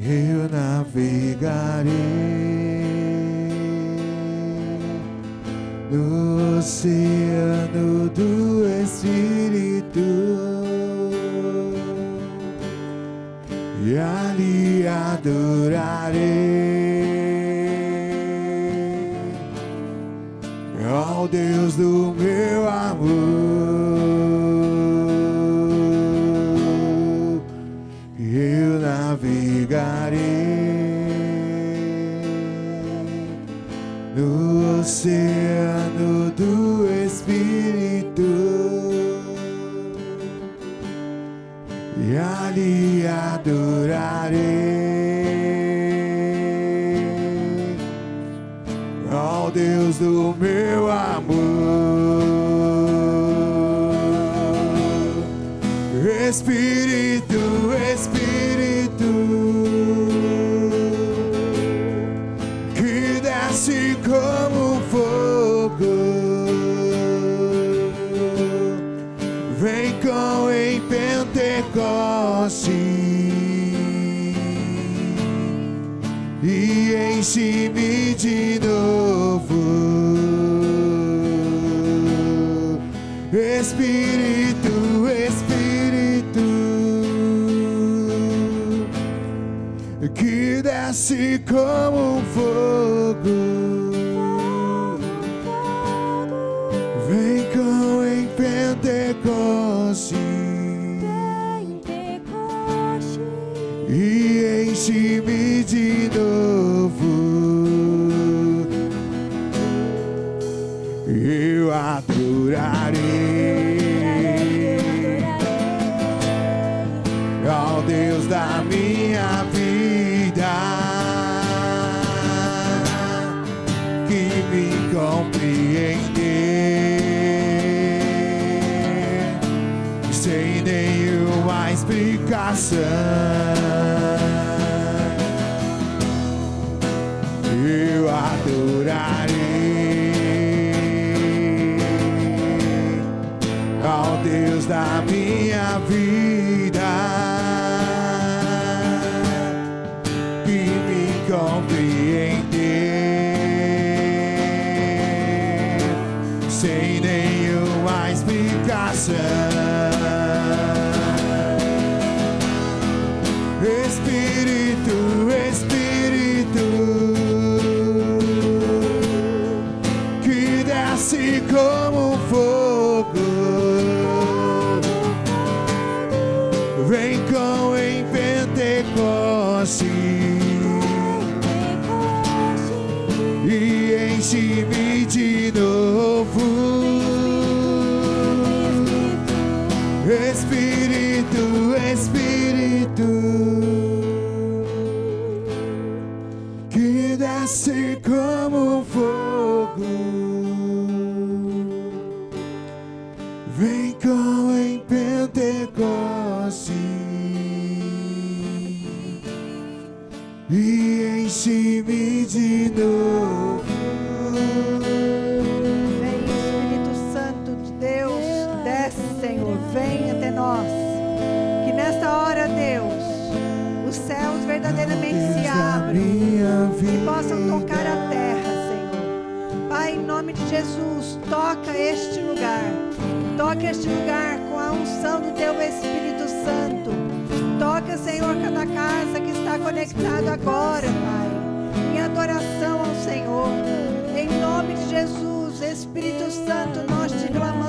eu navegarei no oceano do Espírito e ali adorarei ao Deus do meu amor. Eu navegarei no oceano do Espírito e ali adorarei ao Deus do meu amor. Espírito, Espírito, que desce como fogo, vem com em Pentecoste e enche-me de novo. Espírito, Espírito, que desce como um fogo, vem com em Pentecoste e enche-me de novo. Eu adorarei ao Deus da minha vida, que me compreender sem nenhuma explicação. Eu adorarei ao Deus da minha vida, que me compreender sem nenhuma explicação. Espírito, Espírito, que desce como um fogo, vem com em Pentecoste e enche-me de novo. Espírito, Espírito, que desce como um fogo, vem com em Pentecoste e enche-me de novo. Vem, Espírito Santo de Deus, desce, Senhor, vem até nós. Que nesta hora, Deus, os céus verdadeiramente se abram e possam tocar a terra, Senhor. Pai, em nome de Jesus, toca este lugar. Toca este lugar com a unção do Teu Espírito Santo. Toca, Senhor, cada casa que está conectada agora, Pai, em adoração ao Senhor. Em nome de Jesus, Espírito Santo, nós te clamamos.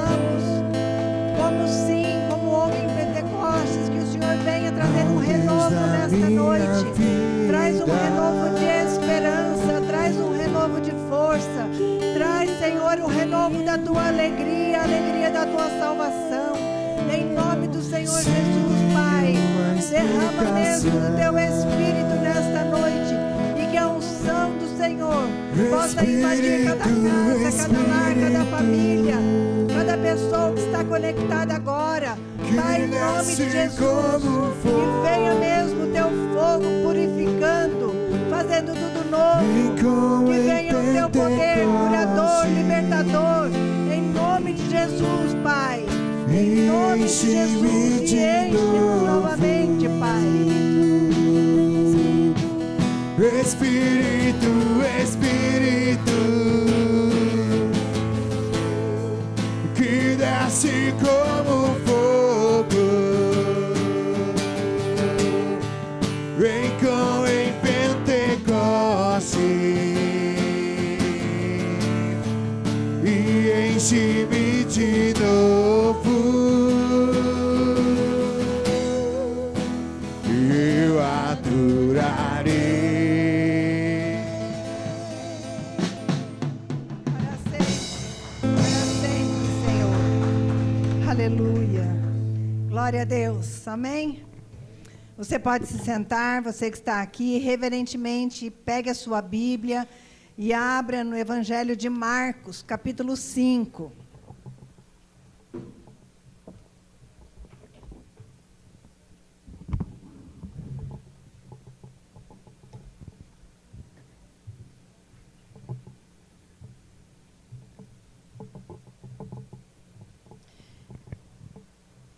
Como houve em Pentecostes, que o Senhor venha trazer um renovo nesta noite. Traz um renovo de esperança, traz um renovo de força. Traz, Senhor, o renovo da Tua alegria, a alegria da Tua salvação. Em nome do Senhor Jesus, Pai, derrama mesmo o Teu Espírito nesta noite e que a unção do Senhor possa invadir cada casa, cada lar, cada família, cada pessoa que está conectada agora. Pai, em nome de Jesus, que venha mesmo o Teu fogo purificando, fazendo tudo novo. Que venha o Teu poder curador, libertador. Em nome de Jesus, Pai. Em nome de Jesus, e enche-nos novamente, Pai. Espírito, Espírito, que desce como fogo, vem com em Pentecostes e enche-me de novo. Eu adorarei. Para sempre, Senhor. Aleluia. Glória a Deus. Amém? Você pode se sentar, você que está aqui, reverentemente, pegue a sua Bíblia e abra no Evangelho de Marcos, capítulo 5.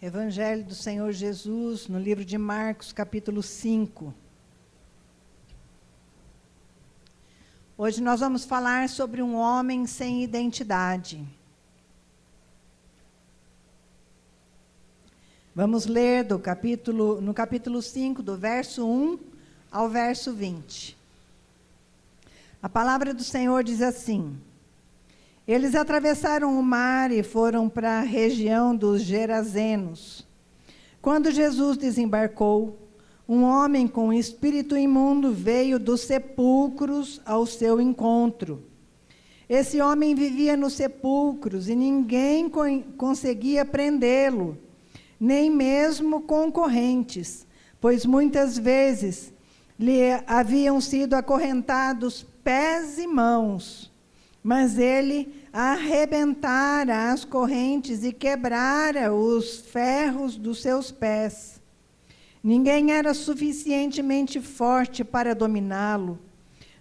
Evangelho do Senhor Jesus, no livro de Marcos, capítulo 5. Hoje nós vamos falar sobre um homem sem identidade. Vamos ler no capítulo 5, do verso 1 ao verso 20. A palavra do Senhor diz assim: Eles atravessaram o mar e foram para a região dos Gerazenos. Quando Jesus desembarcou, um homem com espírito imundo veio dos sepulcros ao seu encontro. Esse homem vivia nos sepulcros e ninguém conseguia prendê-lo, nem mesmo concorrentes, pois muitas vezes lhe haviam sido acorrentados pés e mãos. Mas ele arrebentara as correntes e quebrara os ferros dos seus pés. Ninguém era suficientemente forte para dominá-lo.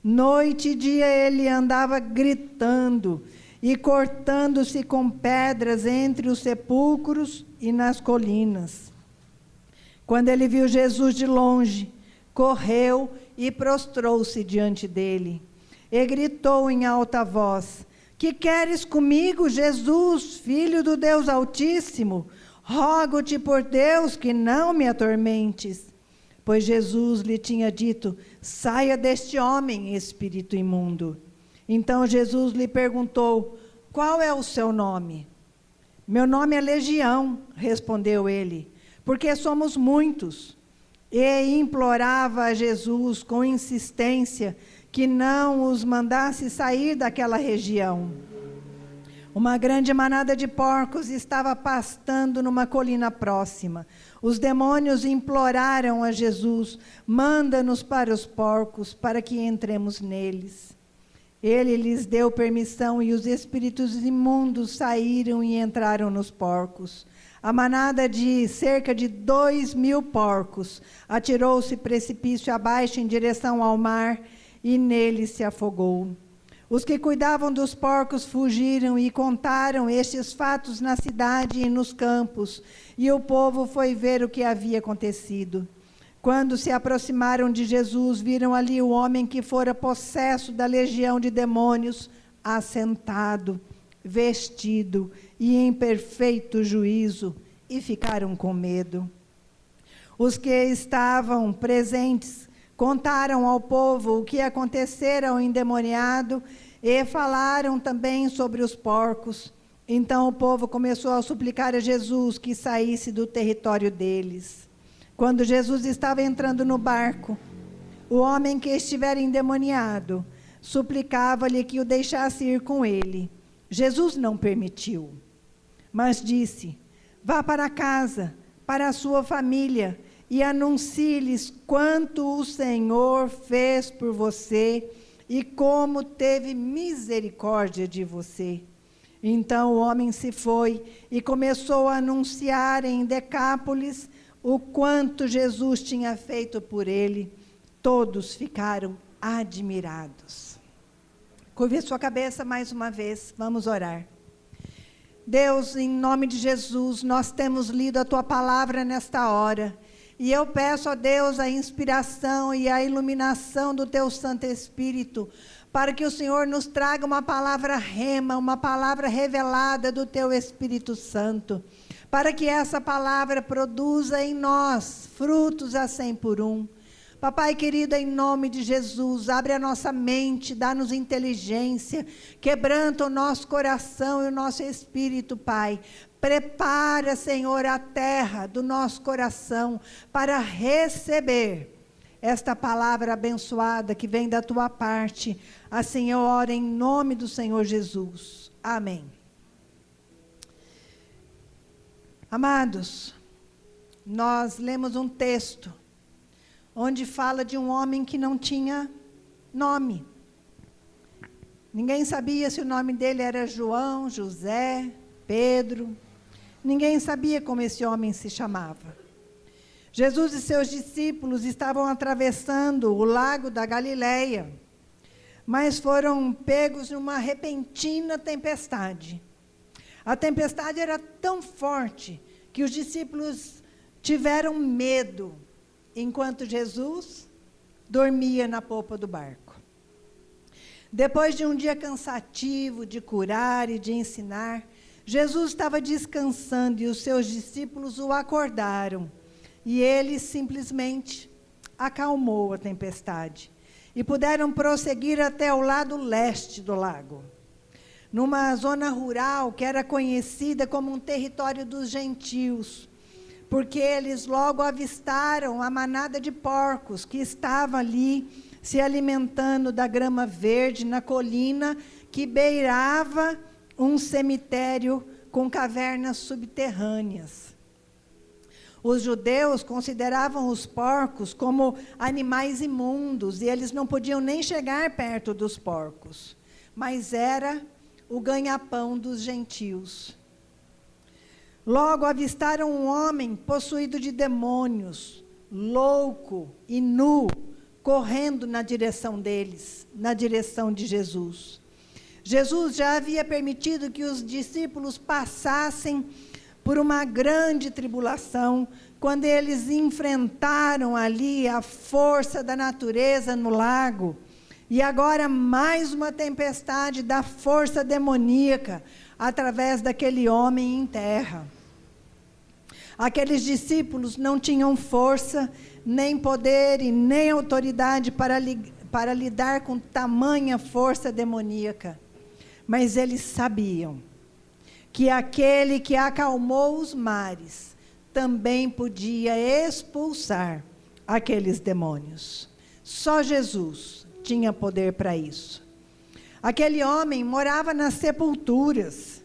Noite e dia ele andava gritando e cortando-se com pedras entre os sepulcros e nas colinas. Quando ele viu Jesus de longe, correu e prostrou-se diante dele. E gritou em alta voz: Que queres comigo, Jesus, Filho do Deus Altíssimo? Rogo-te por Deus que não me atormentes. Pois Jesus lhe tinha dito: Saia deste homem, espírito imundo. Então Jesus lhe perguntou: Qual é o seu nome? Meu nome é Legião, respondeu ele, porque somos muitos. E implorava a Jesus com insistência que não os mandasse sair daquela região. Uma grande manada de porcos estava pastando numa colina próxima. Os demônios imploraram a Jesus: Manda-nos para os porcos, para que entremos neles. Ele lhes deu permissão e os espíritos imundos saíram e entraram nos porcos. A manada de cerca de 2.000 porcos atirou-se precipício abaixo em direção ao mar e nele se afogou. Os que cuidavam dos porcos fugiram e contaram estes fatos na cidade e nos campos, e o povo foi ver o que havia acontecido. Quando se aproximaram de Jesus, viram ali o homem que fora possesso da legião de demônios, assentado, vestido e em perfeito juízo, e ficaram com medo. Os que estavam presentes contaram ao povo o que acontecera ao endemoniado e falaram também sobre os porcos. Então o povo começou a suplicar a Jesus que saísse do território deles. Quando Jesus estava entrando no barco, o homem que estivera endemoniado suplicava-lhe que o deixasse ir com ele. Jesus não permitiu, mas disse: Vá para casa, para a sua família, e anuncie-lhes quanto o Senhor fez por você e como teve misericórdia de você. Então o homem se foi e começou a anunciar em Decápolis o quanto Jesus tinha feito por ele. Todos ficaram admirados. Curve sua cabeça mais uma vez, vamos orar. Deus, em nome de Jesus, nós temos lido a Tua palavra nesta hora. E eu peço a Deus a inspiração e a iluminação do Teu Santo Espírito, para que o Senhor nos traga uma palavra rema, uma palavra revelada do Teu Espírito Santo, para que essa palavra produza em nós frutos a 100 por 1. Papai querido, em nome de Jesus, abre a nossa mente, dá-nos inteligência, quebranta o nosso coração e o nosso espírito, Pai. Prepara, Senhor, a terra do nosso coração para receber esta palavra abençoada que vem da Tua parte. Assim eu oro em nome do Senhor Jesus. Amém. Amados, nós lemos um texto onde fala de um homem que não tinha nome. Ninguém sabia se o nome dele era João, José, Pedro. Ninguém sabia como esse homem se chamava. Jesus e seus discípulos estavam atravessando o lago da Galileia, mas foram pegos numa repentina tempestade. A tempestade era tão forte que os discípulos tiveram medo, enquanto Jesus dormia na popa do barco. Depois de um dia cansativo de curar e de ensinar, Jesus estava descansando e os seus discípulos o acordaram. E ele simplesmente acalmou a tempestade. E puderam prosseguir até o lado leste do lago, numa zona rural que era conhecida como um território dos gentios, porque eles logo avistaram a manada de porcos que estava ali se alimentando da grama verde na colina que beirava um cemitério com cavernas subterrâneas. Os judeus consideravam os porcos como animais imundos e eles não podiam nem chegar perto dos porcos, mas era o ganha-pão dos gentios. Logo avistaram um homem possuído de demônios, louco e nu, correndo na direção deles, na direção de Jesus. Jesus já havia permitido que os discípulos passassem por uma grande tribulação, quando eles enfrentaram ali a força da natureza no lago, e agora mais uma tempestade da força demoníaca, através daquele homem em terra. Aqueles discípulos não tinham força, nem poder e nem autoridade para lidar com tamanha força demoníaca. Mas eles sabiam que aquele que acalmou os mares também podia expulsar aqueles demônios. Só Jesus tinha poder para isso. Aquele homem morava nas sepulturas,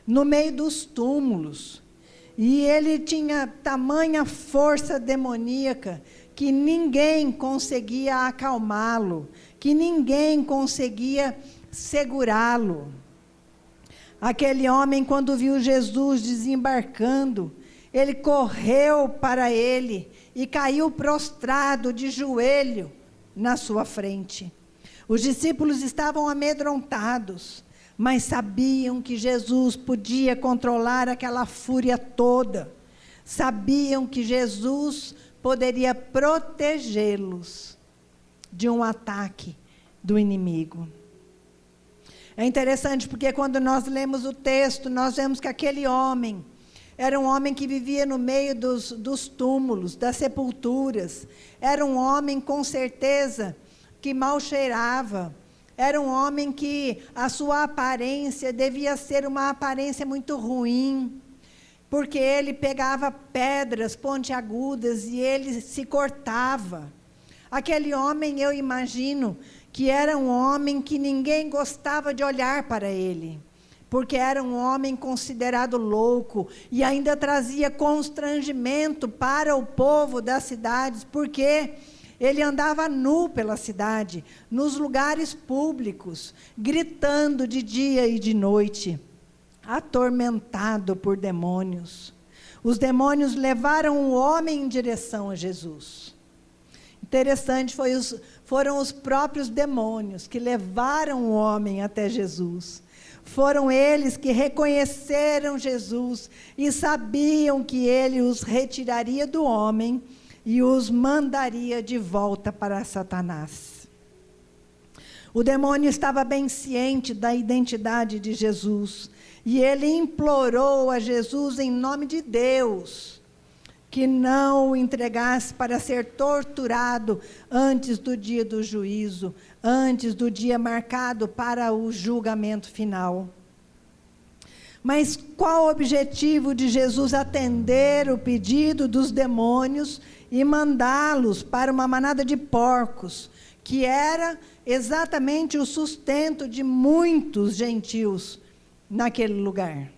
no meio dos túmulos, e ele tinha tamanha força demoníaca que ninguém conseguia acalmá-lo, que ninguém conseguia segurá-lo. Aquele homem, quando viu Jesus desembarcando, ele correu para ele e caiu prostrado de joelho na sua frente. Os discípulos estavam amedrontados, mas sabiam que Jesus podia controlar aquela fúria toda. Sabiam que Jesus poderia protegê-los de um ataque do inimigo. É interessante porque quando nós lemos o texto, nós vemos que aquele homem era um homem que vivia no meio dos túmulos, das sepulturas. Era um homem, com certeza, que mal cheirava. Era um homem que a sua aparência devia ser uma aparência muito ruim, porque ele pegava pedras pontiagudas e ele se cortava. Aquele homem, eu imagino, que era um homem que ninguém gostava de olhar para ele, porque era um homem considerado louco e ainda trazia constrangimento para o povo das cidades, porque ele andava nu pela cidade, nos lugares públicos, gritando de dia e de noite, atormentado por demônios. Os demônios levaram o homem em direção a Jesus. Interessante, foram os próprios demônios que levaram o homem até Jesus. foram eles que reconheceram Jesus e sabiam que ele os retiraria do homem e os mandaria de volta para Satanás. O demônio estava bem ciente da identidade de Jesus, e ele implorou a Jesus em nome de Deus, que não o entregasse para ser torturado antes do dia do juízo, antes do dia marcado para o julgamento final. Mas qual o objetivo de Jesus atender o pedido dos demônios e mandá-los para uma manada de porcos, que era exatamente o sustento de muitos gentios naquele lugar?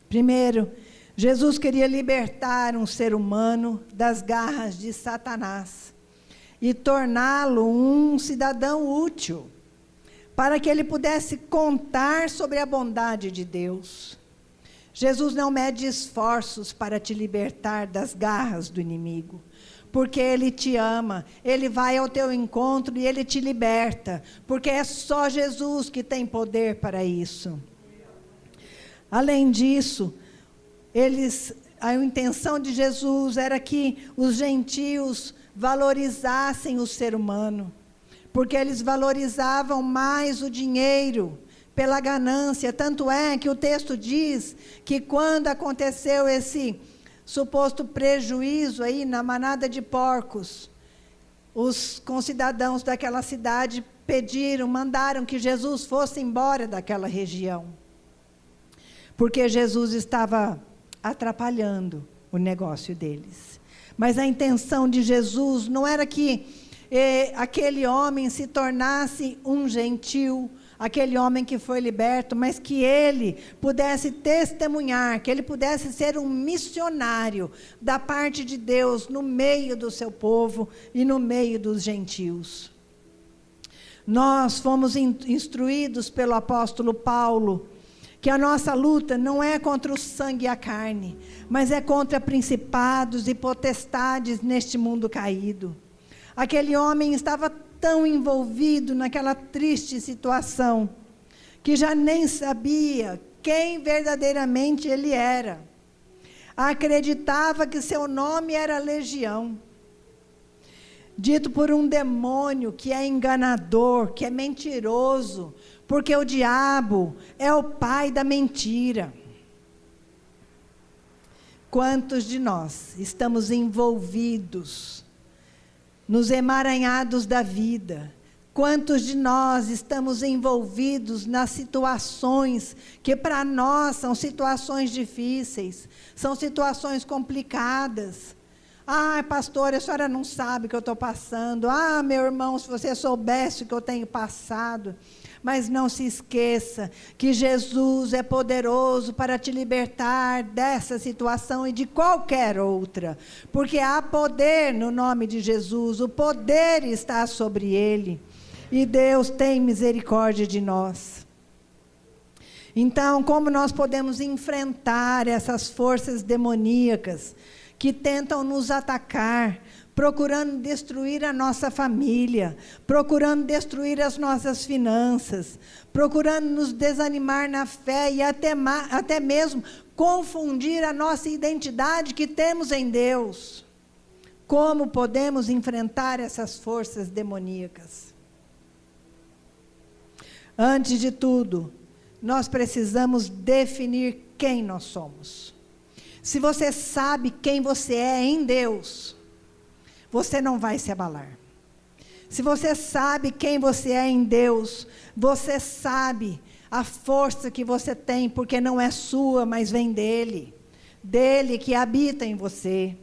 Primeiro, Jesus queria libertar um ser humano das garras de Satanás e torná-lo um cidadão útil, para que ele pudesse contar sobre a bondade de Deus. Jesus não mede esforços para te libertar das garras do inimigo, porque Ele te ama, Ele vai ao teu encontro e Ele te liberta, porque é só Jesus que tem poder para isso. Além disso, a intenção de Jesus era que os gentios valorizassem o ser humano, porque eles valorizavam mais o dinheiro pela ganância. Tanto é que o texto diz que quando aconteceu esse suposto prejuízo aí na manada de porcos, os concidadãos daquela cidade mandaram que Jesus fosse embora daquela região, porque Jesus estava atrapalhando o negócio deles. Mas a intenção de Jesus não era que aquele homem se tornasse um gentil, aquele homem que foi liberto, mas que ele pudesse testemunhar, que ele pudesse ser um missionário da parte de Deus no meio do seu povo e no meio dos gentios. Nós fomos instruídos pelo apóstolo Paulo que a nossa luta não é contra o sangue e a carne, mas é contra principados e potestades neste mundo caído. Aquele homem estava tão envolvido naquela triste situação, que já nem sabia quem verdadeiramente ele era. Acreditava que seu nome era Legião, dito por um demônio que é enganador, que é mentiroso, porque o diabo é o pai da mentira. Quantos de nós estamos envolvidos nos emaranhados da vida? Quantos de nós estamos envolvidos nas situações que para nós são situações difíceis, são situações complicadas? Ah, pastor, a senhora não sabe o que eu estou passando. Ah, meu irmão, se você soubesse o que eu tenho passado. Mas não se esqueça que Jesus é poderoso para te libertar dessa situação e de qualquer outra, porque há poder no nome de Jesus, o poder está sobre ele, e Deus tem misericórdia de nós. Então, como nós podemos enfrentar essas forças demoníacas que tentam nos atacar, procurando destruir a nossa família, procurando destruir as nossas finanças, procurando nos desanimar na fé e até mesmo confundir a nossa identidade que temos em Deus? Como podemos enfrentar essas forças demoníacas? Antes de tudo, nós precisamos definir quem nós somos. Se você sabe quem você é em Deus, você não vai se abalar. Se você sabe quem você é em Deus, você sabe a força que você tem, porque não é sua, mas vem dele que habita em você.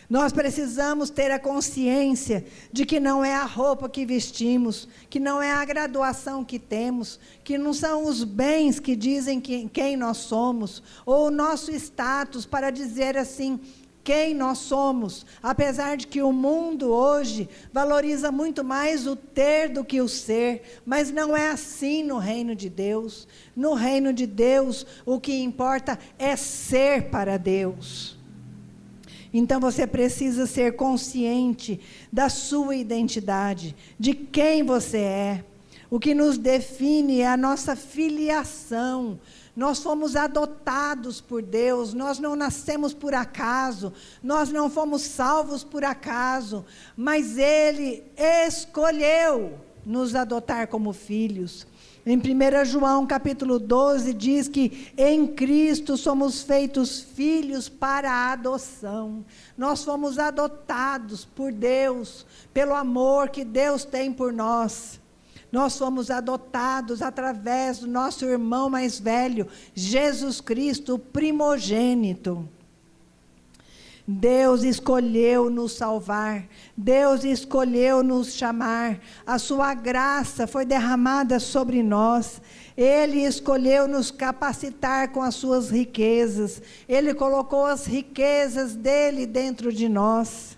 Nós precisamos ter a consciência de que não é a roupa que vestimos, que não é a graduação que temos, que não são os bens que dizem quem nós somos, ou o nosso status para dizer assim, quem nós somos, apesar de que o mundo hoje valoriza muito mais o ter do que o ser, mas não é assim no reino de Deus. No reino de Deus, o que importa é ser para Deus. Então você precisa ser consciente da sua identidade, de quem você é. O que nos define é a nossa filiação. Nós fomos adotados por Deus, nós não nascemos por acaso, nós não fomos salvos por acaso, mas Ele escolheu nos adotar como filhos. Em 1 João capítulo 12 diz que em Cristo somos feitos filhos para a adoção. Nós fomos adotados por Deus, pelo amor que Deus tem por nós. Nós fomos adotados através do nosso irmão mais velho, Jesus Cristo, o primogênito. Deus escolheu nos salvar, Deus escolheu nos chamar, a sua graça foi derramada sobre nós, Ele escolheu nos capacitar com as suas riquezas, Ele colocou as riquezas dEle dentro de nós.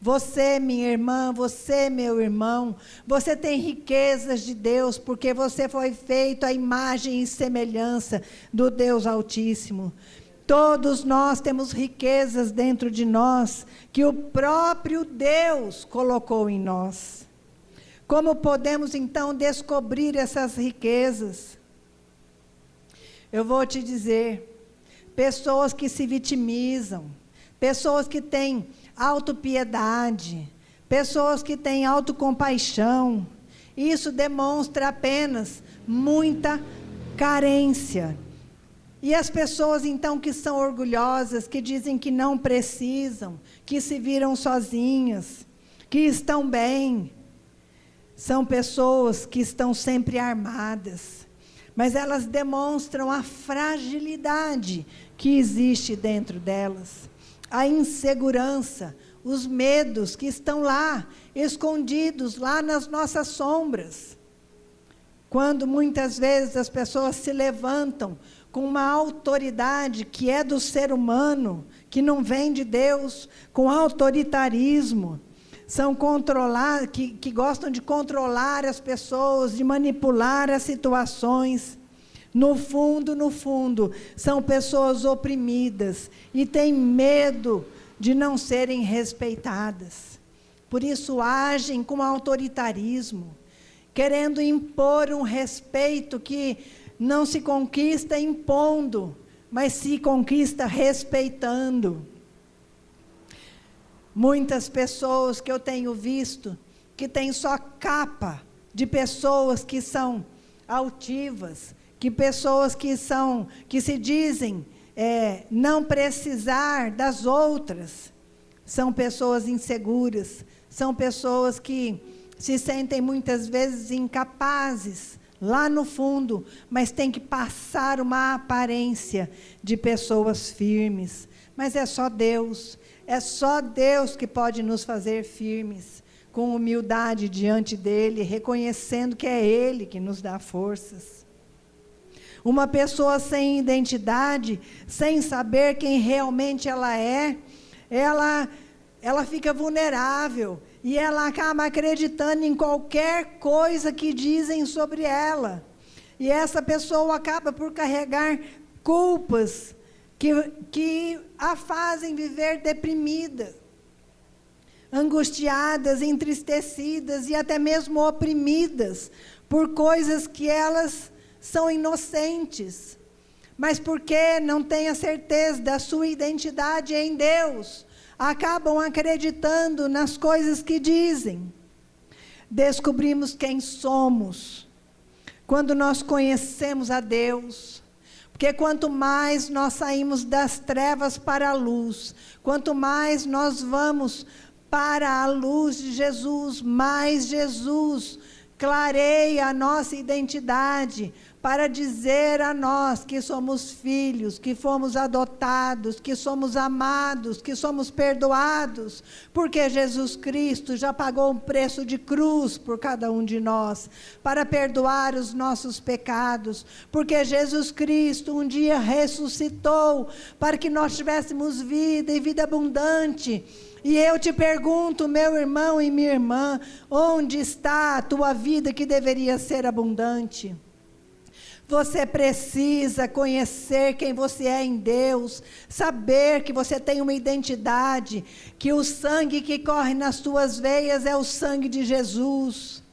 Você, minha irmã, você, meu irmão, você tem riquezas de Deus, porque você foi feito à imagem e semelhança do Deus Altíssimo. Todos nós temos riquezas dentro de nós, que o próprio Deus colocou em nós. Como podemos então descobrir essas riquezas? Eu vou te dizer, pessoas que se vitimizam, pessoas que têm autopiedade, pessoas que têm autocompaixão, isso demonstra apenas muita carência. E as pessoas então que são orgulhosas, que dizem que não precisam, que se viram sozinhas, que estão bem, são pessoas que estão sempre armadas, mas elas demonstram a fragilidade que existe dentro delas, a insegurança, os medos que estão lá, escondidos lá nas nossas sombras. Quando muitas vezes as pessoas se levantam com uma autoridade que é do ser humano, que não vem de Deus, com autoritarismo, são controlados, que gostam de controlar as pessoas, de manipular as situações. No fundo, são pessoas oprimidas e têm medo de não serem respeitadas. Por isso agem com autoritarismo, querendo impor um respeito que não se conquista impondo, mas se conquista respeitando. Muitas pessoas que eu tenho visto, que têm só capa de pessoas que são altivas, que pessoas que se dizem não precisar das outras, são pessoas inseguras, são pessoas que se sentem muitas vezes incapazes, lá no fundo, mas tem que passar uma aparência de pessoas firmes. Mas é só Deus que pode nos fazer firmes, com humildade diante dEle, reconhecendo que é Ele que nos dá forças. Uma pessoa sem identidade, sem saber quem realmente ela é, ela fica vulnerável, e ela acaba acreditando em qualquer coisa que dizem sobre ela. E essa pessoa acaba por carregar culpas que a fazem viver deprimida, angustiadas, entristecidas e até mesmo oprimidas por coisas que elas são inocentes, mas porque não têm a certeza da sua identidade em Deus, acabam acreditando nas coisas que dizem. Descobrimos quem somos quando nós conhecemos a Deus, porque quanto mais nós saímos das trevas para a luz, quanto mais nós vamos para a luz de Jesus, mais Jesus clareia a nossa identidade, para dizer a nós que somos filhos, que fomos adotados, que somos amados, que somos perdoados, porque Jesus Cristo já pagou um preço de cruz por cada um de nós, para perdoar os nossos pecados, porque Jesus Cristo um dia ressuscitou, para que nós tivéssemos vida e vida abundante. E eu te pergunto, meu irmão e minha irmã, onde está a tua vida que deveria ser abundante? Você precisa conhecer quem você é em Deus, saber que você tem uma identidade, que o sangue que corre nas tuas veias é o sangue de Jesus.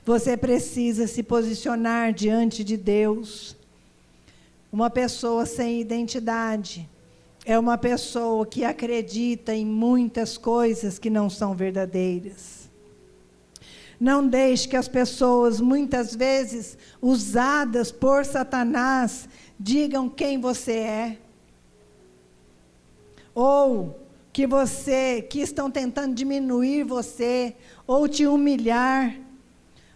Você precisa se posicionar diante de Deus. Uma pessoa sem identidade é uma pessoa que acredita em muitas coisas que não são verdadeiras. Não deixe que as pessoas, muitas vezes usadas por Satanás, digam quem você é. Ou que estão tentando diminuir você, ou te humilhar,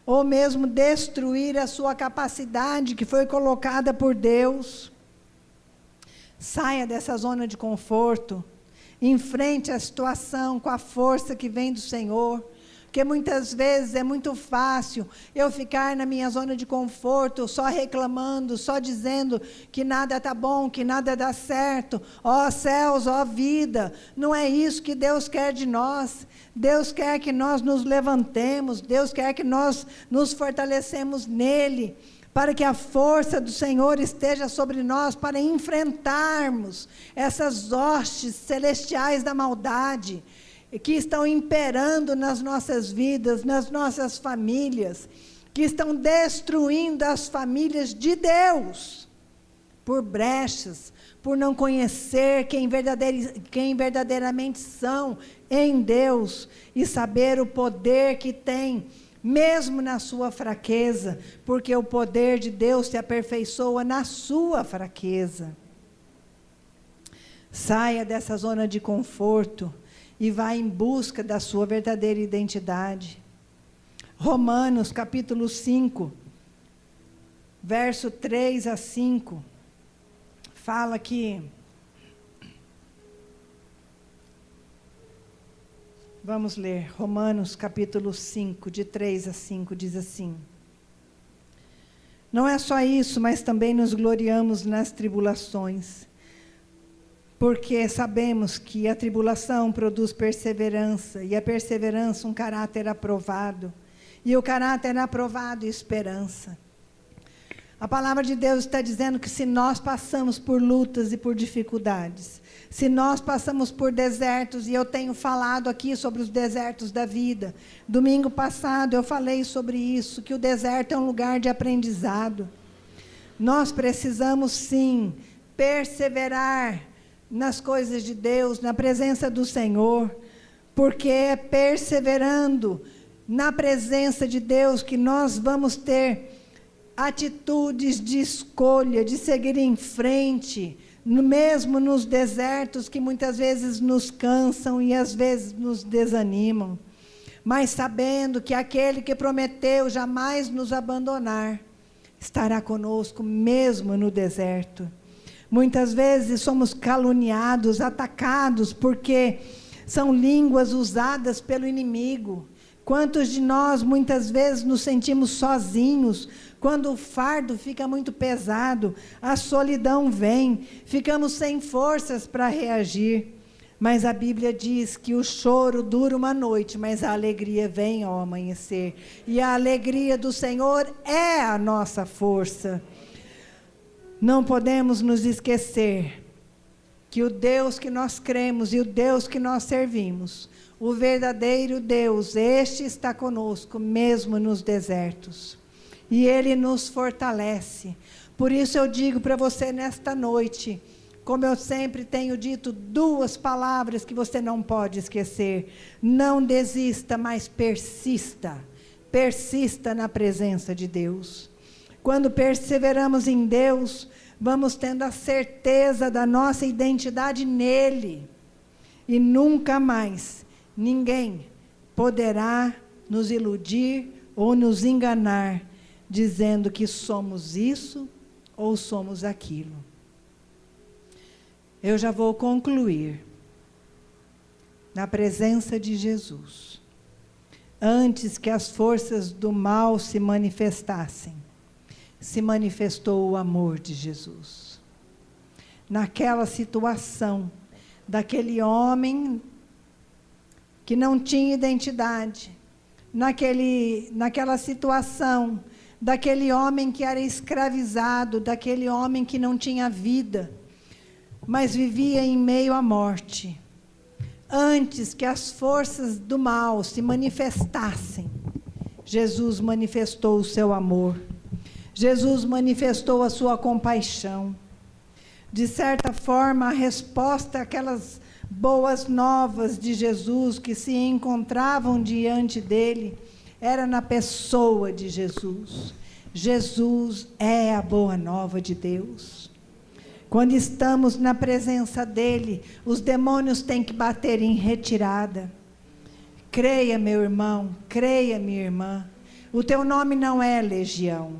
ou mesmo destruir a sua capacidade que foi colocada por Deus. Saia dessa zona de conforto, enfrente a situação com a força que vem do Senhor, porque muitas vezes é muito fácil eu ficar na minha zona de conforto, só reclamando, só dizendo que nada está bom, que nada dá certo. Ó céus, ó vida, não é isso que Deus quer de nós. Deus quer que nós nos levantemos, Deus quer que nós nos fortalecemos nele, para que a força do Senhor esteja sobre nós, para enfrentarmos essas hostes celestiais da maldade, que estão imperando nas nossas vidas, nas nossas famílias, que estão destruindo as famílias de Deus, por brechas, por não conhecer quem verdadeiramente são em Deus, e saber o poder que tem, mesmo na sua fraqueza, porque o poder de Deus se aperfeiçoa na sua fraqueza. Saia dessa zona de conforto e vá em busca da sua verdadeira identidade. Romanos capítulo 5, verso 3 a 5, fala que, vamos ler, Romanos capítulo 5, de 3 a 5, diz assim: não é só isso, mas também nos gloriamos nas tribulações, porque sabemos que a tribulação produz perseverança, e a perseverança um caráter aprovado, e o caráter aprovado esperança. A palavra de Deus está dizendo que se nós passamos por lutas e por dificuldades, se nós passamos por desertos, e eu tenho falado aqui sobre os desertos da vida, domingo passado eu falei sobre isso, que o deserto é um lugar de aprendizado. Nós precisamos sim perseverar nas coisas de Deus, na presença do Senhor, porque é perseverando na presença de Deus que nós vamos ter atitudes de escolha, de seguir em frente, mesmo nos desertos que muitas vezes nos cansam e às vezes nos desanimam, mas sabendo que aquele que prometeu jamais nos abandonar, estará conosco mesmo no deserto. Muitas vezes somos caluniados, atacados, porque são línguas usadas pelo inimigo. Quantos de nós muitas vezes nos sentimos sozinhos, quando o fardo fica muito pesado, a solidão vem, ficamos sem forças para reagir. Mas a Bíblia diz que o choro dura uma noite, mas a alegria vem ao amanhecer. E a alegria do Senhor é a nossa força. Não podemos nos esquecer que o Deus que nós cremos e o Deus que nós servimos, o verdadeiro Deus, este está conosco, mesmo nos desertos. E Ele nos fortalece. Por isso eu digo para você nesta noite, como eu sempre tenho dito, 2 palavras que você não pode esquecer: não desista, mas persista. Persista na presença de Deus. Quando perseveramos em Deus, vamos tendo a certeza da nossa identidade nele. E nunca mais ninguém poderá nos iludir ou nos enganar, dizendo que somos isso ou somos aquilo. Eu já vou concluir. Na presença de Jesus, antes que as forças do mal se manifestassem, se manifestou o amor de Jesus. Naquela situação, daquele homem que não tinha identidade, naquela situação, daquele homem que era escravizado, daquele homem que não tinha vida, mas vivia em meio à morte. Antes que as forças do mal se manifestassem, Jesus manifestou o seu amor. Jesus manifestou a sua compaixão. De certa forma, a resposta àquelas boas novas de Jesus que se encontravam diante dele era na pessoa de Jesus. Jesus é a boa nova de Deus. Quando estamos na presença dele, os demônios têm que bater em retirada. Creia, meu irmão, creia, minha irmã. O teu nome não é legião.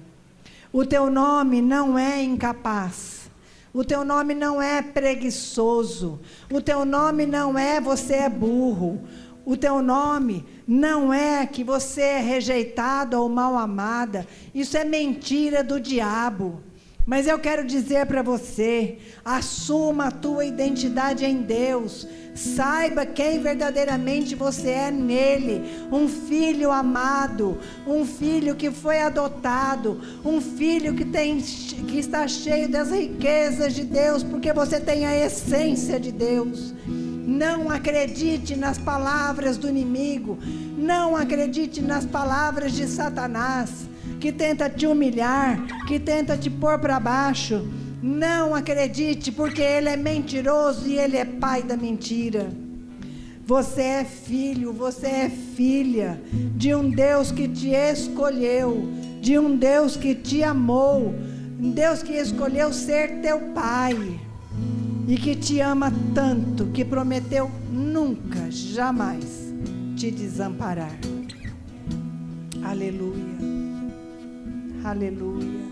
O teu nome não é incapaz. O teu nome não é preguiçoso. O teu nome não é você é burro. O teu nome não é que você é rejeitado ou mal amada. Isso é mentira do diabo. Mas eu quero dizer para você, assuma a tua identidade em Deus. Saiba quem verdadeiramente você é nele. Um filho amado, um filho que foi adotado, um filho que está cheio das riquezas de Deus, porque você tem a essência de Deus. Não acredite nas palavras do inimigo, não acredite nas palavras de Satanás, que tenta te humilhar, que tenta te pôr para baixo. Não acredite, porque ele é mentiroso e ele é pai da mentira. Você é filho, você é filha de um Deus que te escolheu, de um Deus que te amou, um Deus que escolheu ser teu pai e que te ama tanto, que prometeu nunca, jamais te desamparar. Aleluia, aleluia.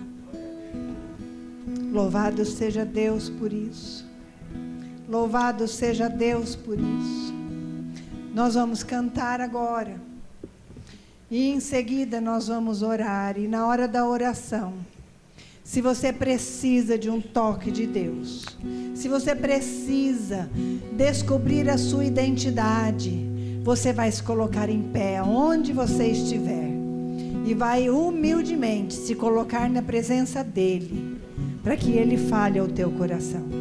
Louvado seja Deus por isso. Louvado seja Deus por isso. Nós vamos cantar agora. E em seguida nós vamos orar. E na hora da oração, se você precisa de um toque de Deus, se você precisa descobrir a sua identidade, você vai se colocar em pé onde você estiver. E vai humildemente se colocar na presença dEle, para que Ele fale ao teu coração.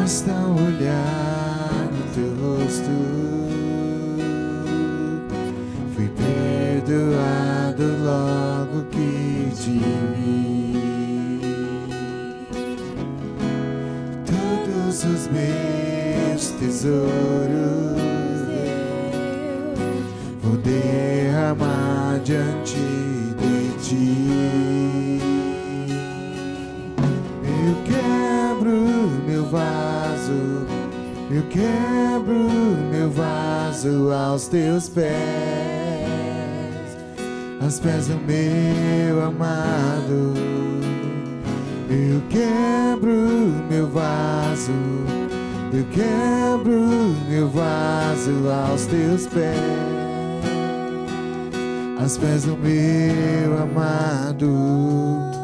Basta olhar no teu rosto, fui perdoado logo que te vi. Todos os meus tesouros vou derramar diante de ti. Eu quebro meu vaso, eu quebro meu vaso aos teus pés, aos pés do meu amado. Eu quebro meu vaso, eu quebro meu vaso aos teus pés, aos pés do meu amado.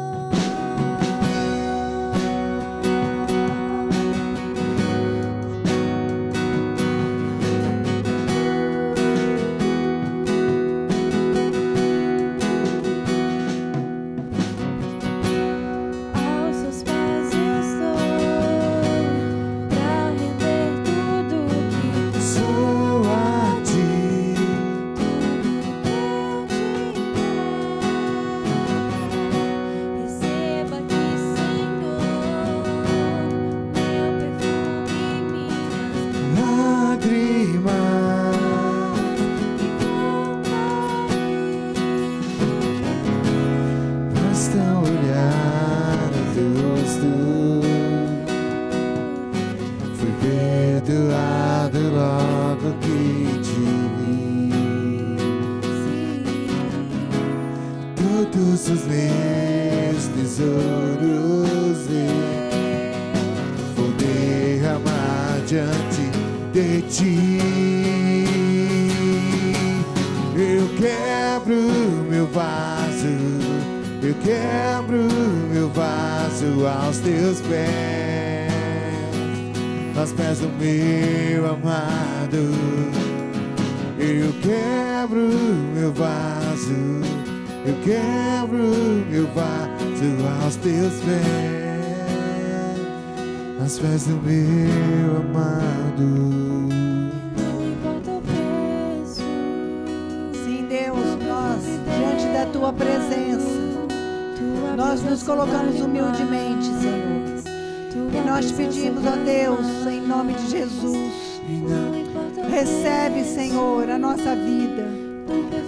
todos os meus tesouros vou derramar diante de ti. Eu quebro meu vaso, eu quebro meu vaso aos teus pés, aos pés do meu amado. Eu quebro meu vaso, eu quebro meu vaso aos teus pés, aos pés do meu amado. Não importa o preço. Sim, Deus, nós, diante da tua presença, nós nos colocamos humildemente, Senhor. E nós te pedimos, ó Deus, em nome de Jesus, recebe, Senhor, a nossa vida.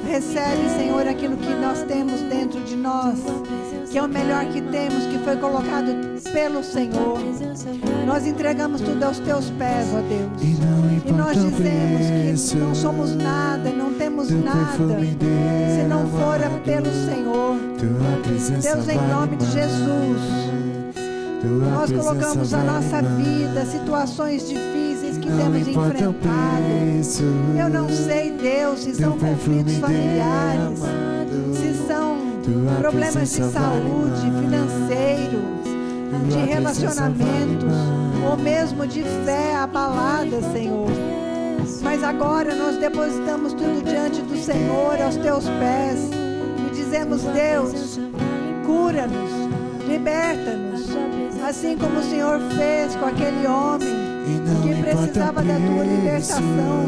Recebe, Senhor, aquilo que nós temos dentro de nós, que é o melhor que temos, que foi colocado pelo Senhor. Nós entregamos tudo aos teus pés, ó Deus. E nós dizemos que não somos nada, não temos nada, se não for pelo Senhor. Deus, em nome de Jesus, nós colocamos a nossa vida, situações difíceis que temos enfrentado. Eu não sei, Deus, se são conflitos familiares, se são problemas de saúde, financeiros, de relacionamentos, ou mesmo de fé abalada, Senhor. Mas agora nós depositamos tudo diante do Senhor, aos teus pés, e dizemos, Deus, cura-nos, liberta-nos, assim como o Senhor fez com aquele homem que precisava da tua libertação.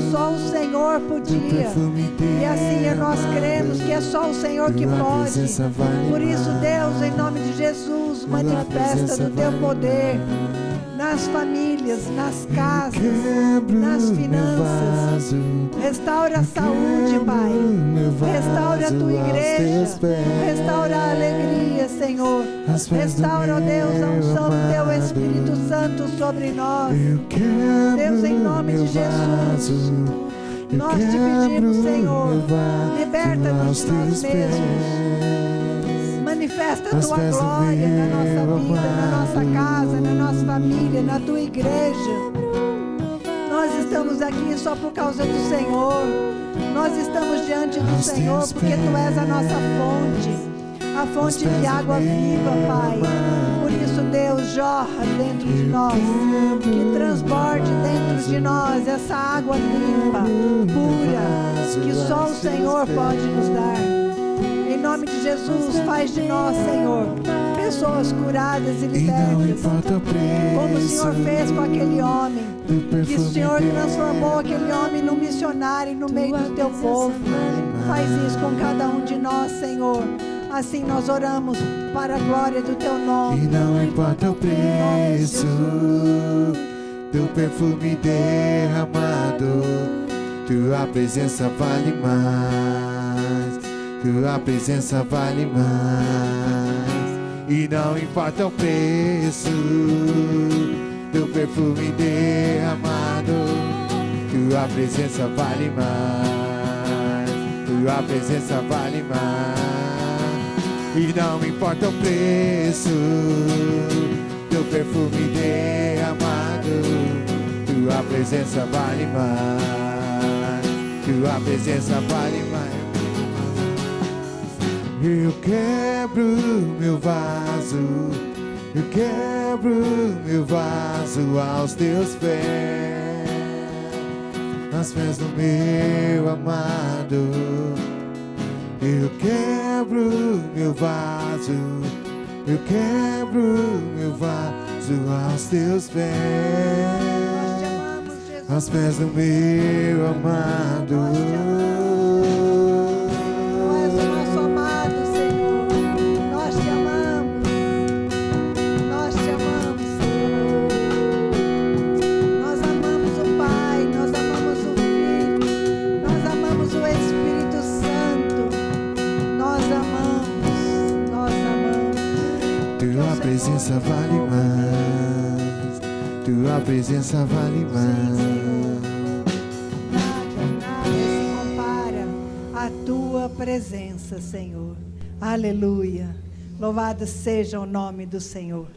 Só o Senhor podia, e assim nós cremos que é só o Senhor que pode. Por isso, Deus, em nome de Jesus, manifesta do teu poder nas famílias, nas casas, nas finanças. Restaura a saúde, Pai. Restaura a tua igreja. Restaura a alegria, Senhor. Restaura, ó Deus, a unção do teu Espírito Santo sobre nós. Deus, em nome de Jesus, nós te pedimos, Senhor, liberta-nos de nós mesmos. Manifesta a tua glória na nossa vida, na nossa casa, na nossa família, na tua igreja. Nós estamos aqui só por causa do Senhor. Nós estamos diante do Senhor porque tu és a nossa fonte, a fonte de água viva, Pai. Por isso, Deus, jorra dentro de nós, que transborde dentro de nós essa água limpa, pura, que só o Senhor pode nos dar. Em nome de Jesus, faz de nós, Senhor, pessoas curadas e libertas, como o Senhor fez com aquele homem, que o Senhor transformou aquele homem num missionário no meio do teu povo. Faz isso com cada um de nós, Senhor. Assim nós oramos para a glória do teu nome. E não importa o preço do perfume derramado, tua presença vale mais, tua presença vale mais. E não importa o preço do perfume derramado, tua presença vale mais, tua presença vale mais. E não importa o preço do perfume derramado, tua presença vale mais, tua presença vale mais. Eu quebro meu vaso, eu quebro meu vaso aos teus pés, aos pés do meu amado. Eu quebro meu vaso, eu quebro meu vaso aos teus pés, aos pés do meu amado. Tu és o nosso amado, Senhor. Nós te amamos. Nós te amamos, Senhor. Nós amamos o Pai, nós amamos o Filho, nós amamos o Espírito Santo. Nós amamos, nós amamos. Tua presença vale mais, tua presença vale mais. Nada se compara à tua presença, Senhor. Aleluia. Louvado seja o nome do Senhor.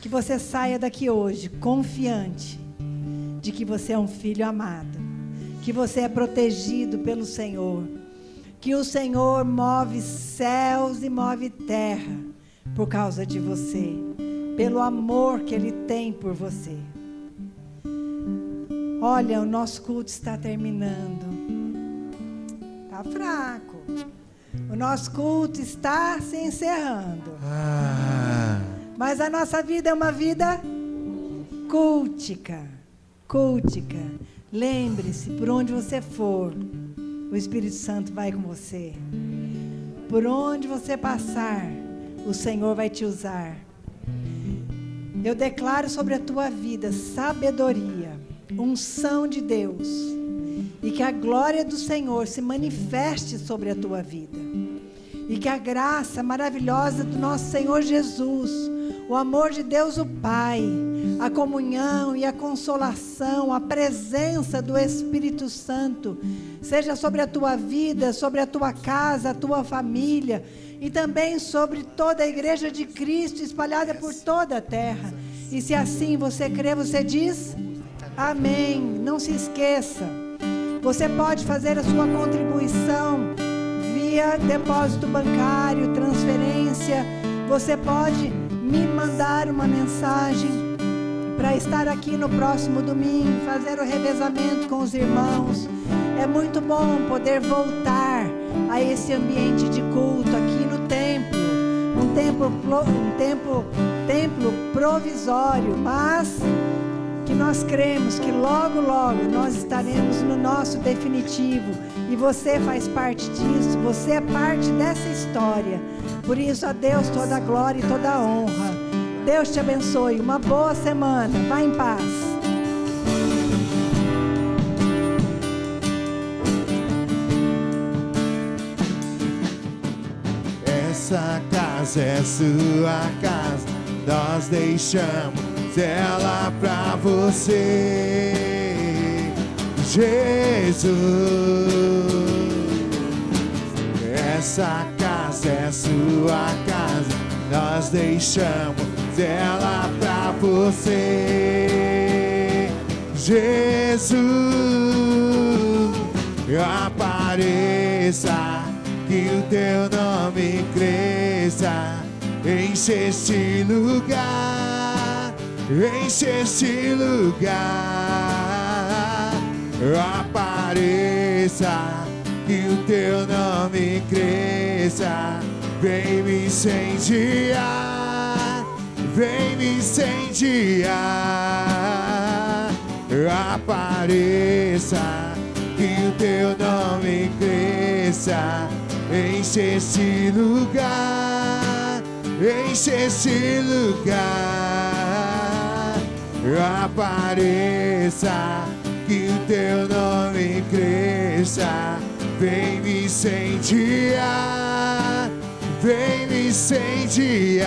Que você saia daqui hoje confiante de que você é um filho amado, que você é protegido pelo Senhor, que o Senhor move céus e move terra por causa de você, pelo amor que Ele tem por você. Olha, o nosso culto está terminando. Está fraco. O nosso culto está se encerrando. Mas a nossa vida é uma vida cultica. Cultica. Lembre-se, por onde você for, o Espírito Santo vai com você. Por onde você passar, o Senhor vai te usar. Eu declaro sobre a tua vida sabedoria, unção de Deus, e que a glória do Senhor se manifeste sobre a tua vida, e que a graça maravilhosa do nosso Senhor Jesus, o amor de Deus o Pai, a comunhão e a consolação, a presença do Espírito Santo, seja sobre a tua vida, sobre a tua casa, a tua família, e também sobre toda a igreja de Cristo espalhada por toda a terra. E se assim você crê, você diz amém. Não se esqueça, você pode fazer a sua contribuição via depósito bancário, transferência. Você pode me mandar uma mensagem para estar aqui no próximo domingo, fazer o revezamento com os irmãos. É muito bom poder voltar a esse ambiente de culto aqui no templo, templo provisório, mas que nós cremos que logo, logo nós estaremos no nosso definitivo, e você faz parte disso, você é parte dessa história. Por isso, a Deus toda a glória e toda a honra. Deus te abençoe, uma boa semana, vá em paz. Essa casa é sua casa, nós deixamos ela pra você, Jesus. Essa casa é sua casa, nós deixamos ela pra você, Jesus. Apareça, que o teu nome cresça, enche este lugar, enche este lugar. Apareça, que o teu nome cresça, vem me incendiar, vem me incendiar. Apareça, que o teu nome cresça, enche este lugar, enche este lugar. Apareça, que o teu nome cresça, vem me incendiar, vem me incendiar.